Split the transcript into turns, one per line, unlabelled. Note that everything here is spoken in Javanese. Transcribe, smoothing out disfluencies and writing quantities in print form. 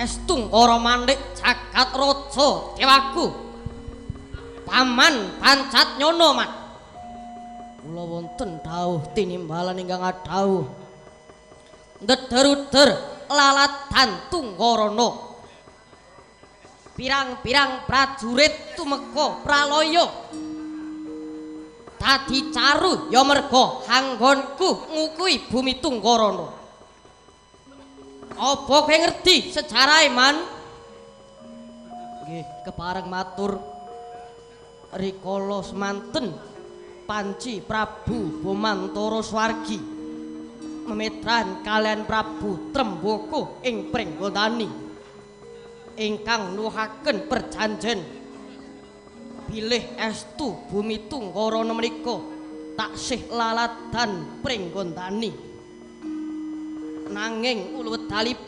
Estung Ora Mandik Jagat Raja Dewaku Paman Pancat Nyono Mat kula wonten dawuh tinimbalan ingkang adhawuh ndeder-uder lalatan Tunggarana pirang-pirang prajurit tumeka pralaya dadi caru ya merga anggonku ngukui bumi Tunggarana. Apa kowe ngerti sejarahe man? Nggih, kepareng matur rikala semanten Panci Prabu Bomantara Swargi memetran kalian Prabu Tremboko ing Pringgondani ingkang nuhaken perjanjen bilih estu bumi Tunggarana menika taksih lalatan Pringgondani. Nanging ulu wedalipun